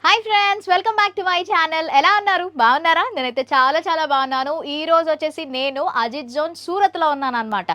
Hi friends, welcome back to my channel. ఎలా ఉన్నారు? బాగున్నారా? నేనైతే చాలా చాలా బాగున్నాను. ఈ రోజు వచ్చేసి నేను అజిత్ జోన్ సూరత్లో ఉన్నాను అనమాట.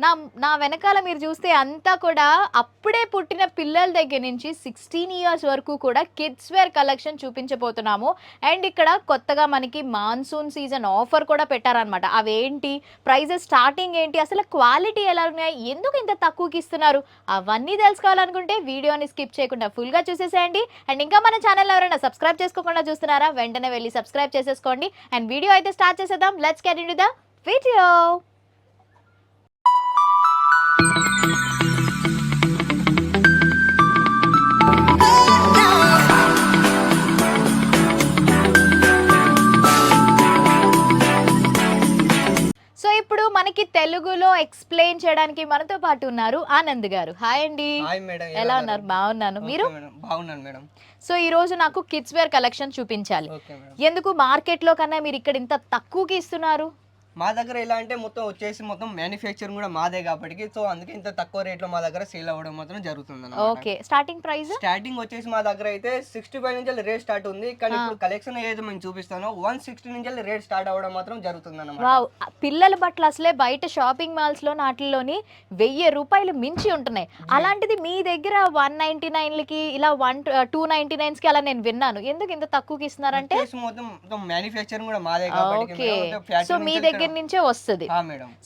నా నా వెనకాల మీరు చూస్తే అంతా కూడా అప్పుడే పుట్టిన పిల్లల దగ్గర నుంచి 16 ఇయర్స్ వరకు కూడా కిడ్స్ వేర్ కలెక్షన్ చూపించబోతున్నాము. అండ్ ఇక్కడ కొత్తగా మనకి మాన్సూన్ సీజన్ ఆఫర్ కూడా పెట్టారనమాట. అవేంటి, ప్రైజెస్ స్టార్టింగ్ ఏంటి, అసలు క్వాలిటీ ఎలా ఉన్నాయి, ఎందుకు ఇంత తక్కువకి ఇస్తున్నారు, అవన్నీ తెలుసుకోవాలనుకుంటే వీడియోని స్కిప్ చేయకుండా ఫుల్గా చూసేసేయండి. అండ్ ఇంకా మన ఛానల్ ఎవరైనా సబ్స్క్రైబ్ చేసుకోకుండా చూస్తున్నారా, వెంటనే వెళ్ళి సబ్స్క్రైబ్ చేసేసుకోండి. అండ్ వీడియో అయితే స్టార్ట్ చేసేద్దాం. Let's get into the video. So ఇప్పుడు మనకి తెలుగులో ఎక్స్ప్లెయిన్ చేయడానికి మనతో పాటు ఉన్నారు ఆనంద్ గారు. హాయ్ అండి. ఎలా ఉన్నారు? బాగున్నాను. మీరు? బాగున్నాను మేడం. సో ఈ రోజు నాకు కిడ్స్ వేర్ కలెక్షన్ చూపించాలి. ఎందుకు మార్కెట్ లో కన్నా మీరు ఇక్కడ ఇంత తక్కువకి ఇస్తున్నారు? మా దగ్గర ఎలా అంటే మొత్తం మ్యానుఫ్యాక్చరింగ్ కూడా మాదే కాబట్టి సో అందుకే ఇంత తక్కువ రేట్లో మా దగ్గర సేల్ అవ్వడం మాత్రం జరుగుతుంది. ఓకే, స్టార్టింగ్ ప్రైస్ వచ్చేసి మా దగ్గర అయితే 65 నుంచి రేట్ స్టార్ట్ ఉంది. కానీ ఇప్పుడు కలెక్షన్ ఏదైతే మేము చూపిస్తానో 160 నుంచి రేట్ స్టార్ట్ అవ్వడం మాత్రం జరుగుతుంది అన్నమాట. వావ్, పిల్లల బట్టలు అసలే బయట షాపింగ్ మాల్స్ లో నాటిల్లోని 1000 రూపాయలు మించి ఉంటున్నాయి. అలాంటిది మీ దగ్గర 199 కి ఇలా 299 కి అలా నేను విన్నాను. ఎందుకు ఇంత తక్కువకి ఇస్తున్నారంటే మొత్తం మ్యానుఫ్యాక్చరింగ్ కూడా మాదే కాబట్టి సో మీ దగ్గర నుంచే వస్తుంది.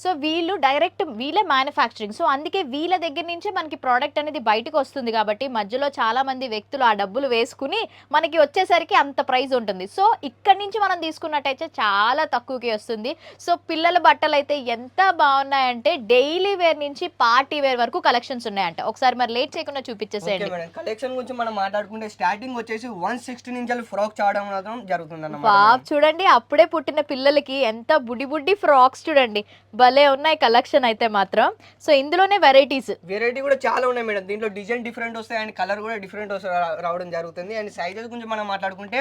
సో వీళ్ళు డైరెక్ట్ వీళ్ళే మ్యానుఫ్యాక్చరింగ్, సో అందుకే వీళ్ళ దగ్గర నుంచే మనకి ప్రోడక్ట్ అనేది బయటకు వస్తుంది. కాబట్టి మధ్యలో చాలా మంది వ్యక్తులు ఆ డబ్బులు వేసుకుని మనకి వచ్చేసరికి అంత ప్రైస్ ఉంటుంది. సో ఇక్కడ నుంచి మనం తీసుకున్నట్టయితే చాలా తక్కువకి వస్తుంది. సో పిల్లల బట్టలు అయితే ఎంత బాగున్నాయంటే డైలీ వేర్ నుంచి పార్టీ వేర్ వరకు కలెక్షన్స్ ఉన్నాయంట. ఒకసారి మరి లేట్ చేయకుండా చూపించేసేయండి. కలెక్షన్ గురించి మనం మాట్లాడుకుంటే స్టార్టింగ్ వచ్చేసి 160 నుంచి ఫ్రాక్ చావడం జరుగుతుంది అన్నమాట. చూడండి, అప్పుడే పుట్టిన పిల్లలకి ఎంత బుడి ఫ్రాక్స్ చూడండి, భలే ఉన్నాయి కలెక్షన్ అయితే మాత్రం. సో ఇందులోనే వెరైటీ కూడా చాలా ఉన్నాయి మేడం. దీంట్లో డిజైన్ డిఫరెంట్ వస్తాయి అండ్ కలర్ కూడా డిఫరెంట్ రావడం జరుగుతుంది. అండ్ సైజెస్ గురించి మనం మాట్లాడుకుంటే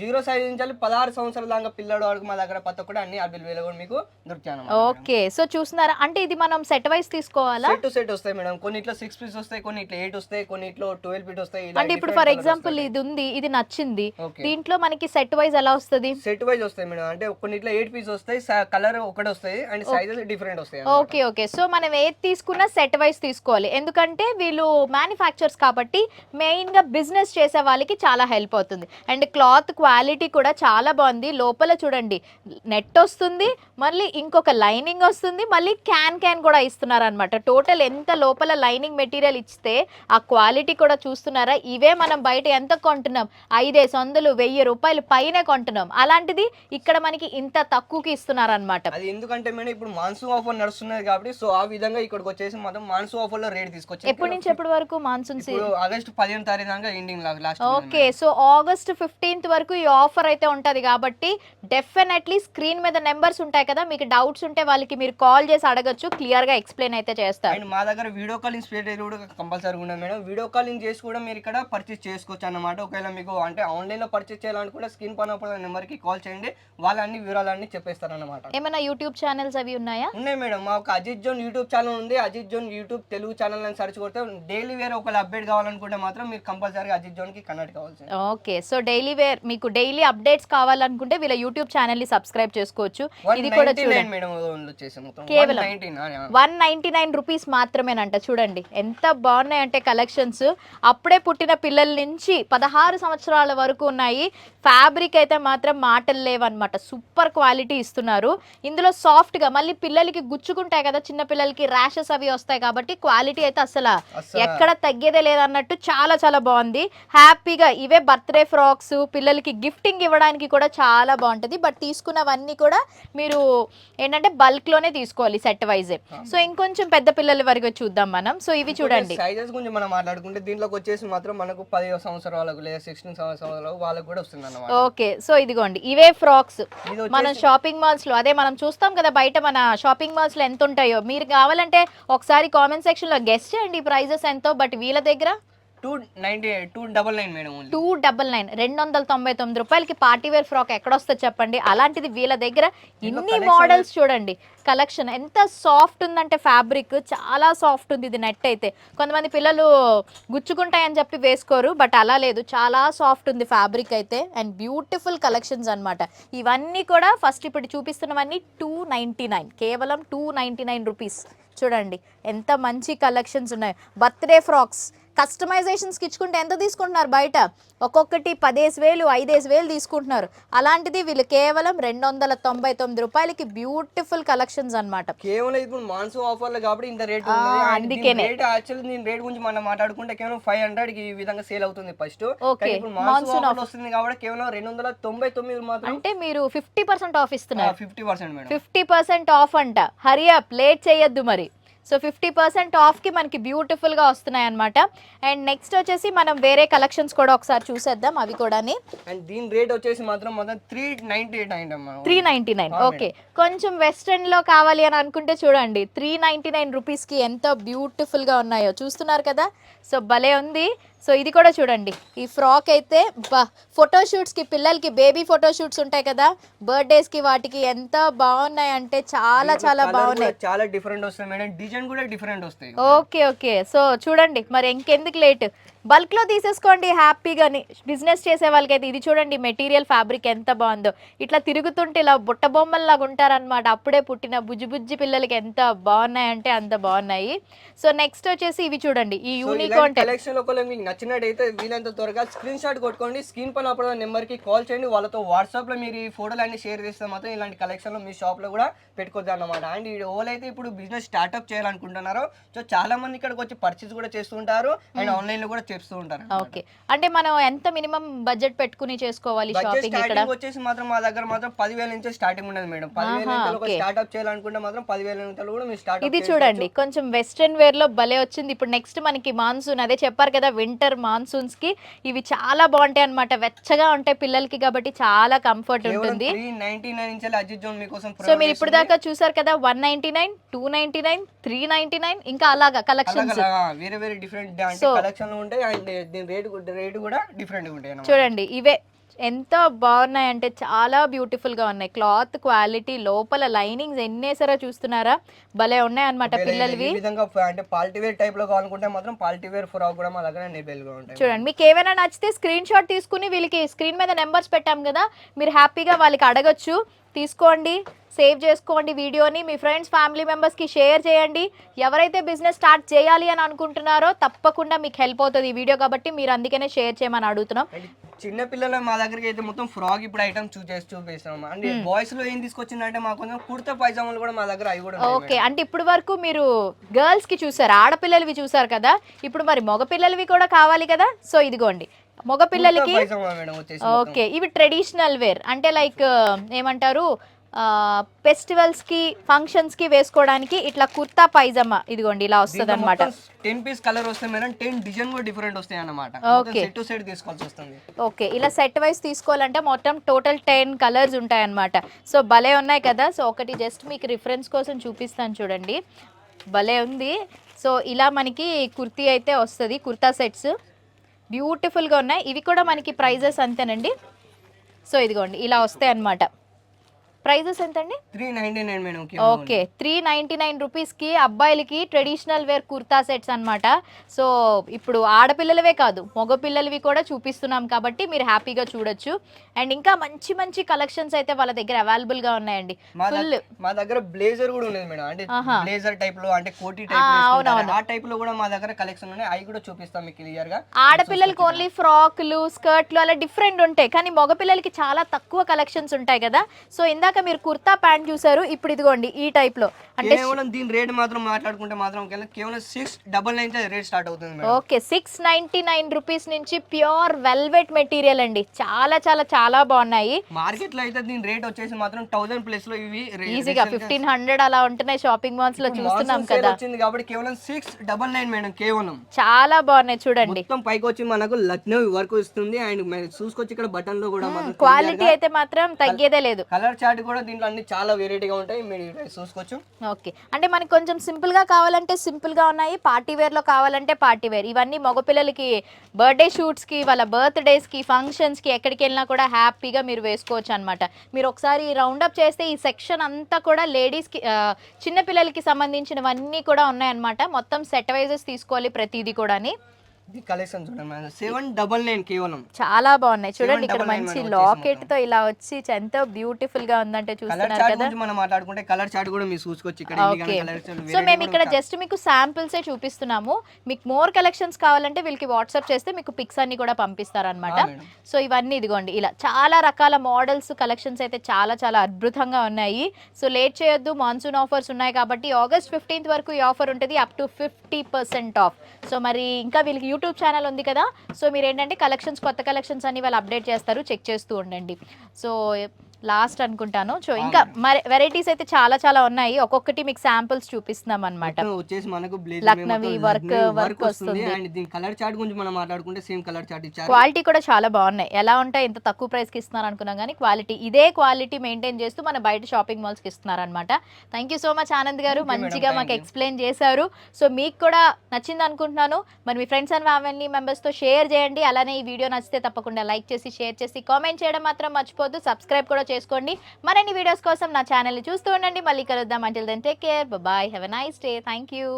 0 సైజ్ నుంచి 16 సంవత్సరాల దాకా పిల్లడు వరకు మా దగ్గర పత్త కూడా అన్ని అవైలబుల్ కూడా మీకు దొరుకుతాయి. ఓకే, సో చూస్తున్నారా, అంటే ఇది మనం సెట్ వైస్ తీసుకోవాలా? సెట్ వస్తాయి మేడం. కొన్నిట్లో 6 పీస్ వస్తాయి, కొన్నిట్లో 8 వస్తాయి, కొన్నిట్లో 12 ఫీట్ వస్తాయి. అంటే ఇప్పుడు ఫర్ ఎగ్జాంపుల్ ఇది ఉంది, ఇది నచ్చింది, దీంట్లో మనకి సెట్ వైజ్ ఎలా వస్తుంది? సెట్ వైజ్ వస్తాయి మేడం. అంటే కొన్నిట్లో 8 పీస్ వస్తాయి, కలర్ ఒకటి వస్తాయి అండ్ సైజెస్ డిఫరెంట్ వస్తాయి. ఓకే, సో మనం ఏది తీసుకున్నా సెట్ వైస్ తీసుకోవాలి. ఎందుకంటే వీళ్ళు మ్యానుఫ్యాక్చర్స్ కాబట్టి మెయిన్ గా బిజినెస్ చేసే వాళ్ళకి చాలా హెల్ప్ అవుతుంది. అండ్ క్లాత్ క్వాలిటీ కూడా చాలా బాగుంది. లోపల చూడండి నెట్ వస్తుంది, మళ్ళీ ఇంకొక లైనింగ్ వస్తుంది, మళ్ళీ క్యాన్ కూడా ఇస్తున్నారు అనమాట. టోటల్ ఎంత లోపల లైనింగ్ మెటీరియల్ ఇస్తే ఆ క్వాలిటీ కూడా చూస్తున్నారా. ఇవే మనం బయట ఎంత కొంటున్నాం, 500 1000 రూపాయలు పైనే కొంటున్నాం. అలాంటిది ఇక్కడ మనకి ఇంత తక్కువకి ఇస్తున్నారు అనమాట. అది ఎందుకంటే మేడం ఇప్పుడు మాన్సూన్ ఆఫర్ నడుస్తున్నది కాబట్టి సో ఆ విధంగా ఇక్కడికి వచ్చేసి మాత్రం మాన్సూన్ ఆఫర్ లో రేట్ తీసుకొచ్చి. ఎప్పటి నుంచి ఎప్పటి వరకు మాన్సూన్ సీజన్? ఆగస్ట్ 15వ తారీఖు దాకా ending last. Okay, so August 15th వరకు ఈ ఆఫర్ అయితే ఉంటది కాబట్టి డెఫినెట్లీ స్క్రీన్ మీద నెంబర్స్ ఉంటాయి కదా, మీకు డౌట్స్ ఉంటే వాళ్ళకి మీరు కాల్ చేసి అడగచ్చు, క్లియర్ గా ఎక్స్ప్లెయిన్ అయితే చేస్తారు. అండ్ మా దగ్గర వీడియో కాలింగ్ స్పేస్ కూడా కంపల్సరీ ఉన్నది మేడం. వీడియో కాలింగ్ చేసి కూడా మీరు ఇక్కడ పర్చేస్ చేసుకోవచ్చు అన్నమాట. ఒకవేళ మీకు అంటే ఆన్లైన్ లో పర్చేస్ చేయాలనుకుంటే స్క్రీన్ పైన నెంబర్ కి కాల్ చేయండి, వాళ్ళ అన్ని వివరాలన్నీ చెప్పేస్తారు అన్నమాట. ఏమైనా యూట్యూబ్ ఛానల్స్ అవి ఉన్నాయా? ఉన్నాయి మేడం. మాకు అజిత్ జోన్ యూట్యూబ్ ఛానల్ ఉంది. Ajith zone YouTube Telugu channel అని సర్చ్ కొడితే డైలీ వేర్ ఒకవేళ అప్డేట్ కావాలనుకుంటే మాత్రం మీరు కంపల్సరీ అజిత్ జోన్ కి కనెక్ట్ కావాల్సి. ఓకే, సో డైలీ వేర్ మీకు డైలీ అప్డేట్స్ కావాలనుకుంటే వీళ్ళ యూట్యూబ్ ఛానల్ ని సబ్స్క్రైబ్ చేసుకోవచ్చు. ఇది కూడా చూడండి మేడం, వచ్చేసి కేవలం 199 రూపీస్ మాత్రమేనంట. చూడండి ఎంత బాగున్నాయంటే కలెక్షన్స్. అప్పుడే పుట్టిన పిల్లల నుంచి 16 సంవత్సరాల వరకు ఉన్నాయి. ఫ్యాబ్రిక్ అయితే మాత్రం మాటలు లేవన్నమాట, సూపర్ క్వాలిటీ ఇస్తున్నారు. ఇందులో సాఫ్ట్ గా మళ్ళీ పిల్లలకి గుచ్చుకుంటాయి కదా, చిన్న పిల్లలకి ర్యాషెస్ అవి వస్తాయి కాబట్టి క్వాలిటీ అయితే అసలు ఎక్కడ తగ్గేదే లేదన్నట్టు చాలా చాలా బాగుంది. హ్యాపీగా ఇవే బర్త్డే ఫ్రాక్స్ పిల్లలకి గిఫ్టింగ్ ఇవ్వడానికి కూడా చాలా బాగుంటది. బట్ తీసుకున్నవన్నీ కూడా మీరు ఏంటంటే బల్క్ లోనే తీసుకోవాలి, సెట్ వైజే. సో ఇంకొంచెం పెద్ద పిల్లల వరకు చూద్దాం మనం. సో ఇవి చూడండి, సైజెస్ గురించి మనం మాట్లాడుకుంటే దీంట్లోకి వచ్చేసి మాత్రం మనకు 10 సంవత్సరాలకు లేదా 16 సంవత్సరాలకు వాళ్ళకి కూడా వస్తుంది అన్నమాట. ఓకే, సో ఇదిగోండి ఇవే ఫ్రాక్స్ మనం షాపింగ్ మాల్స్ లో అదే మనం చూస్తాం కదా బయట మన షాపింగ్ మాల్స్ లో ఎంత ఉంటాయో. మీరు కావాలంటే ఒకసారి కామెంట్ సెక్షన్ లో గెస్ చేయండి ప్రైజెస్ ఎంతో. బట్ వీళ్ళ దగ్గర 299 మేడం ఓన్లీ. 299 299 రూపాయలకి పార్టీ వేర్ ఫ్రాక్ ఎక్కడ వస్తుంది చెప్పండి. అలాంటిది వీళ్ళ దగ్గర ఇన్ని మోడల్స్ చూడండి. కలెక్షన్ ఎంత సాఫ్ట్ ఉందంటే ఫ్యాబ్రిక్ చాలా సాఫ్ట్ ఉంది. ఇది నెట్ అయితే కొంతమంది పిల్లలు గుచ్చుకుంటాయని చెప్పి వేసుకోరు, బట్ అలా లేదు, చాలా సాఫ్ట్ ఉంది ఫ్యాబ్రిక్ అయితే. అండ్ బ్యూటిఫుల్ కలెక్షన్స్ అన్నమాట ఇవన్నీ కూడా. ఫస్ట్ ఇప్పుడు చూపిస్తున్నవన్నీ 299, కేవలం 299 రూపీస్. చూడండి ఎంత మంచి కలెక్షన్స్ ఉన్నాయి. బర్త్డే ఫ్రాక్స్ కస్టమైజేషన్స్కి ఇచ్చుకుంటే ఎంత తీసుకుంటున్నారు బయట? ఒక్కొక్కటి 10,000 5,000 తీసుకుంటున్నారు. అలాంటిది వీళ్ళు కేవలం 299 రూపాయలకి బ్యూటిఫుల్ కలెక్షన్స్ అన్నమాట. కేవలం ఇప్పుడు మాన్సూన్ ఆఫర్లు కాబట్టి ఇంత రేట్ అందుకేనే రేట్ యాక్చువల్లీ దీని రేట్ గురించి మనం మాట్లాడుకుంటే కేవలం 500 కి ఈ విధంగా సేల్ అవుతుంది ఫస్ట్. ఓకే, ఇప్పుడు మాన్సూన్ ఆఫర్ వస్తుంది కాబట్టి కేవలం 299 మాత్రం. అంటే మీరు 50% ఆఫ్ ఇస్తున్నారు. 50% మేడం, 50% ఆఫ్ అంట. హరి అప్, లేట్ చేయొద్దు మరి. సో 50% ఆఫ్కి మనకి బ్యూటిఫుల్గా వస్తున్నాయి అనమాట. అండ్ నెక్స్ట్ వచ్చేసి మనం వేరే కలెక్షన్స్ కూడా ఒకసారి చూసేద్దాం అవి కూడా. అండ్ దీని రేట్ వచ్చేసి మాత్రం 399 399. ఓకే, కొంచెం వెస్ట్రన్లో కావాలి అని అనుకుంటే చూడండి 399 రూపీస్కి ఎంత బ్యూటిఫుల్గా ఉన్నాయో చూస్తున్నారు కదా. సో భలే ఉంది. సో ఇది కూడా చూడండి, ఈ ఫ్రాక్ అయితే ఫోటోషూట్స్కి పిల్లలకి బేబీ ఫోటోషూట్స్ ఉంటాయి కదా, బర్త్డేస్కి వాటికి ఎంత బాగున్నాయి అంటే చాలా చాలా బాగున్నాయి. చాలా డిఫరెంట్ వస్తాయి మేడం, డిజైన్ కూడా డిఫరెంట్ వస్తాయి. ఓకే ఓకే, సో చూడండి మరి ఇంకెందుకు లేట్, బల్క్ లో తీసేసుకోండి హ్యాపీగాని. బిజినెస్ చేసే వాళ్ళకైతే ఇది చూడండి, మెటీరియల్ ఫ్యాబ్రిక్ ఎంత బాగుందో. ఇట్లా తిరుగుతుంటే ఇలా బుట్ట బొమ్మల్లాగా ఉంటారనమాట. అప్పుడే పుట్టిన బుజ్జి బుజ్జి పిల్లలకి ఎంత బాగున్నాయి అంటే అంత బాగున్నాయి. సో నెక్స్ట్ వచ్చేసి ఇవి చూడండి, ఈ యూనికార్న్ కలెక్షన్ ఒకవేళ మీకు నచ్చినట్టయితే వీలంత త్వరగా స్క్రీన్ షాట్ కొట్టుకోండి, స్క్రీన్ పైన అప్పుడు నెంబర్ కి కాల్ చేయండి. వాళ్ళతో వాట్సాప్ లో మీరు ఈ ఫోటోలు అన్ని షేర్ చేస్తే మాత్రం ఇలాంటి కలెక్షన్ లో మీ షాప్ లో కూడా పెట్టుకోవచ్చు అన్నమాట. అండ్ ఎవరైతే ఇప్పుడు బిజినెస్ స్టార్ట్అప్ చేయాలనుకుంటున్నారో సో చాలా మంది ఇక్కడికి వచ్చి పర్చేస్ కూడా చేస్తుంటారు అండ్ ఆన్లైన్ లో కూడా చేస్తూ ఉంటారు. ఓకే, అంటే మనం ఎంత మినిమం బడ్జెట్ పెట్టుకుని చేసుకోవాలి షాపింగ్? ఇక్కడ వచ్చేసి మాత్రం మా దగ్గర మాత్రం 10,000 నుంచి స్టార్టింగ్ ఉండదు మేడం. 10,000 నుంచి స్టార్ట్అప్ చేయాలనుకుంటే మాత్రం 10,000 నుంచి కూడా మీరు స్టార్ట్. ఇది చూడండి కొంచెం వెస్ట్రన్ వేర్ లో భలే వచ్చింది. ఇప్పుడు నెక్స్ట్ మనకి మాన్సూన్, అదే చెప్పారు కదా వింటర్ మాన్సూన్స్ కి ఇవి చాలా బాగుంటాయి అన్నమాట. వెచ్చగా ఉంటాయి పిల్లలకి కాబట్టి చాలా కంఫర్ట్ ఉంటుంది. 399 నుంచి అజిత్ జోన్ మీకోసం. సో మీరు ఇప్పుడు దాకా చూసారు కదా 199, 299, 399 ఇంకా అలాగా కలెక్షన్స్ వేరే వేరే డిఫరెంట్ కలెక్షన్ ఉంటాయి. అండ్ దీని రేట్ కూడా డిఫరెంట్ ఉంటాయి. చూడంండి ఇవే ఎంత బాగున్నాయి అంటే చాలా బ్యూటిఫుల్ గా ఉన్నాయి. క్లాత్ క్వాలిటీ, లోపల లైనింగ్స్ ఎన్నేసారో చూస్తున్నారా, భలే ఉన్నాయి అన్నమాట పిల్లలవి. అంటే పార్టీ వేర్ టైప్ లో కావాలనుకుంటే మాత్రం పార్టీ వేర్ ఫ్రాక్ కూడా మా దగ్గర అవైలబుల్ గా ఉంటాయి. చూడండి మీకు ఏమైనా నచ్చితే స్క్రీన్ షాట్ తీసుకుని వీళ్ళకి స్క్రీన్ మీద నెంబర్స్ పెట్టాం కదా, మీరు హ్యాపీగా వాళ్ళకి అడగొచ్చు. తీసుకోండి, సేవ్ చేసుకోండి వీడియోని, మీ ఫ్రెండ్స్ ఫ్యామిలీ మెంబర్స్కి షేర్ చేయండి. ఎవరైతే బిజినెస్ స్టార్ట్ చేయాలి అని అనుకుంటున్నారో తప్పకుండా మీకు హెల్ప్ అవుతుంది ఈ వీడియో, కాబట్టి మీరు అందుకనే షేర్ చేయమని అడుగుతున్నాం. చిన్న పిల్లలు మా దగ్గరికి అయితే మొత్తం ఫ్రాక్ ఇప్పుడు ఐటమ్ చూపిస్తాం. అండ్ బాయ్స్ లో ఏం తీసుకొచ్చిందంటే మాకు కొంచెం కుర్తా పైజామాలు కూడా మా దగ్గర అవి కూడా. ఓకే, అంటే ఇప్పుడు వరకు మీరు గర్ల్స్ కి చూసారు, ఆడపిల్లలవి చూసారు కదా, ఇప్పుడు మరి మగ పిల్లలవి కూడా కావాలి కదా. సో ఇదిగోండి మగ పిల్లలకి. ఓకే, ఇవి ట్రెడిషనల్ వేర్ అంటే లైక్ ఏమంటారు, ఫెస్టివల్స్ కి ఫంక్షన్స్ కి వేసుకోవడానికి ఇట్లా కుర్తా పైజామా ఇదిగోండి ఇలా వస్తుంది అనమాట. 10 పీస్ కలర్ వస్తాయి మేడం, 10 డిజైన్ కూడా డిఫరెంట్ వస్తాయి అన్నమాట. సెట్ టు సెట్ తీసుకోవాల్సి వస్తుంది. ఓకే, ఇలా సెట్ వైస్ తీసుకోవాలంటే మొత్తం టోటల్ 10 కలర్స్ ఉంటాయి అన్నమాట. సో భలే ఉన్నాయి కదా. సో ఒకటి జస్ట్ మీకు రిఫరెన్స్ కోసం చూపిస్తాను చూడండి, భలే ఉంది. సో ఇలా మనకి కుర్తీ అయితే వస్తుంది, కుర్తా సెట్స్ బ్యూటిఫుల్గా ఉన్నాయి. ఇవి కూడా మనకి ప్రైజెస్ అంతేనండి. సో ఇదిగోండి ఇలా వస్తాయి అన్నమాట. ప్రైజెస్ ఎంత అండి? 399 మేడం. ఓకే, 399 రూపీస్కి అబ్బాయిలకి ట్రెడిషనల్ వేర్ కుర్తా సెట్స్ అన్నమాట. సో ఇప్పుడు ఆడపిల్లలవే కాదు మగ పిల్లలవి కూడా చూపిస్తున్నాం కాబట్టి మీరు హ్యాపీగా చూడొచ్చు. అండ్ ఇంకా మంచి మంచి కలెక్షన్స్ అయితే వాళ్ళ దగ్గర అవైలబుల్ గా ఉన్నాయండి. మా దగ్గర బ్లేజర్ కూడా ఉంది మేడం, అంటే బ్లేజర్ టైప్ లో, అంటే కోటి టైప్ ఆ టైప్ లో కూడా మా దగ్గర కలెక్షన్ ఉన్నాయి. అవి కూడా చూపిస్తాం మీకు క్లియర్ గా. ఆడపిల్లలకి ఓన్లీ ఫ్రాక్లు, స్కర్ట్లు అలా డిఫరెంట్ ఉంటాయి, కానీ మగ పిల్లలకి చాలా తక్కువ కలెక్షన్స్ ఉంటాయి కదా. సో ఇందాక మీరు కుర్తా ప్యాంట్ చూసారు, ఇప్పుడు ఇదిగోండి ఈ టైప్ లో. అంటే కేవలం దీని రేట్ మాత్రం మాట్లాడుకుంటే మాత్రం కేవలం 699 రేట్ స్టార్ట్ అవుతుంది. ఓకే, 699 రూపీస్ నుంచి ప్యూర్ వెల్వెట్ మెటీరియల్ అండి. చాలా చాలా చాలా బాగున్నాయి. మార్కెట్ లో అయితే దీని రేట్ వచ్చేసి మాత్రం 1000 ప్లస్ లో ఇవి ఈజీగా 1500 అలా ఉంటున్నాయి షాపింగ్ మాల్స్ లో చూస్తున్నాం కదా. వచ్చింది కాబట్టి కేవలం 699 మేడం. కేవలం చాలా బాగున్నాయి చూడండి. మొత్తం పైకి వచ్చి మనకు లక్నో వర్క్ వస్తుంది. అండ్ చూసుకొచ్చి ఇక్కడ బటన్ లో కూడా క్వాలిటీ అయితే మాత్రం తగ్గేదే లేదు. కలర్ చార్ట్ కూడా దీంట్లో అన్ని చాలా వెరైటీగా ఉంటాయి, మీరు చూసుకోవచ్చు. ఓకే, అంటే మనకి కొంచెం సింపుల్ గా కావాలంటే సింపుల్ గా ఉన్నాయి, పార్టీ వేర్ లో కావాలంటే పార్టీ వేర్. ఇవన్నీ మగపిల్లలకి బర్త్డే షూట్స్ కి, వాళ్ళ బర్త్డేస్ కి, ఫంక్షన్స్ కి, ఎక్కడికి వెళ్ళినా కూడా హ్యాపీగా మీరు వేసుకోవచ్చు అన్నమాట. మీరు ఒకసారి రౌండ్ అప్ చేస్తే ఈ సెక్షన్ అంతా కూడా లేడీస్ కి, చిన్న పిల్లలకి సంబంధించినవన్నీ కూడా ఉన్నాయన్నమాట. మొత్తం సెట్ వైజెస్ తీసుకోవాలి ప్రతిదీ కూడాని. ఇది కలెక్షన్ చూడండి మేడం, 799 కేవలం. చాలా బాగున్నాయి చూడండి, ఇక్కడ 799 మంచి మనం లాకెట్ వచ్చేసి తో ఇలా వచ్చి ఎంతో బ్యూటిఫుల్ గా ఉందంటే కలర్ చూస్తున్నారు చార్ట్ కదా. గురించి మనం మాట్లాడుకుంటే కలర్ చార్ట్ కూడా మీరు చూసుకోవచ్చు ఇక్కడ. ఓకే, సో మేము ఇక్కడ జస్ట్ మీకు శాంపిల్సే చూపిస్తున్నాము. మీకు మోర్ కలెక్షన్స్ కావాలంటే వీళ్ళకి వాట్సాప్ చేస్తే మీకు పిక్స్ అన్ని కూడా పంపిస్తారనమాట. సో ఇవన్నీ ఇదిగోండి, ఇలా చాలా రకాల మోడల్స్ కలెక్షన్స్ అయితే చాలా చాలా అద్భుతంగా ఉన్నాయి. సో లేట్ చేయొద్దు, మాన్సూన్ ఆఫర్స్ ఉన్నాయి కాబట్టి ఆగస్ట్ 15th వరకు ఈ ఆఫర్ ఉంటుంది, అప్ టు 50% ఆఫ్. సో మరి ఇంకా వీళ్ళకి యూట్యూబ్ ఛానల్ ఉంది కదా, సో మీరు ఏంటంటే కలెక్షన్స్, కొత్త కలెక్షన్స్ అన్ని వాళ్ళు అప్డేట్ చేస్తారు, చెక్ చేస్తూ ఉండండి. సో లాస్ట్ అనుకుంటాను. సో ఇంకా మరి వెరైటీస్ అయితే చాలా చాలా ఉన్నాయి, ఒక్కొక్కటి మీకు శాంపిల్స్ చూపిస్తున్నాం అన్నమాట. వచ్చేసి మనకు లక్నవి వర్క్ వస్తుంది. అండ్ దీని కలర్ చార్ట్ గురించి మనం మాట్లాడుకుంటే సేమ్ కలర్ చార్ట్ ఇచ్చారు. క్వాలిటీ కూడా చాలా బాగున్నాయి. ఎలా ఉంటాయి, ఇంత తక్కువ ప్రైస్ కి ఇస్తున్నారు అనుకున్నాం కానీ క్వాలిటీ, ఇదే క్వాలిటీ మెయింటైన్ చేస్తూ మన బయట షాపింగ్ మాల్స్ కి ఇస్తున్నారు అనమాట. Thank you so much Anand గారు, మంచిగా మాకు ఎక్స్ప్లెయిన్ చేశారు. సో మీకు కూడా నచ్చింది అనుకుంటున్నాను. మరి మీ ఫ్రెండ్స్ అండ్ ఫ్యామిలీ మెంబర్స్ తో షేర్ చేయండి. అలానే ఈ వీడియో నచ్చితే తప్పకుండా లైక్ చేసి, షేర్ చేసి, కామెంట్ చేయడం మాత్రం మర్చిపోద్దు. సబ్స్క్రైబ్ కూడా చేసుకోండి. మరిన్ని వీడియోస్ కోసం నా ఛానల్ని చూస్తూ ఉండండి. మళ్ళీ కలుద్దాం. Until then take care, bye, have a nice day. Thank you.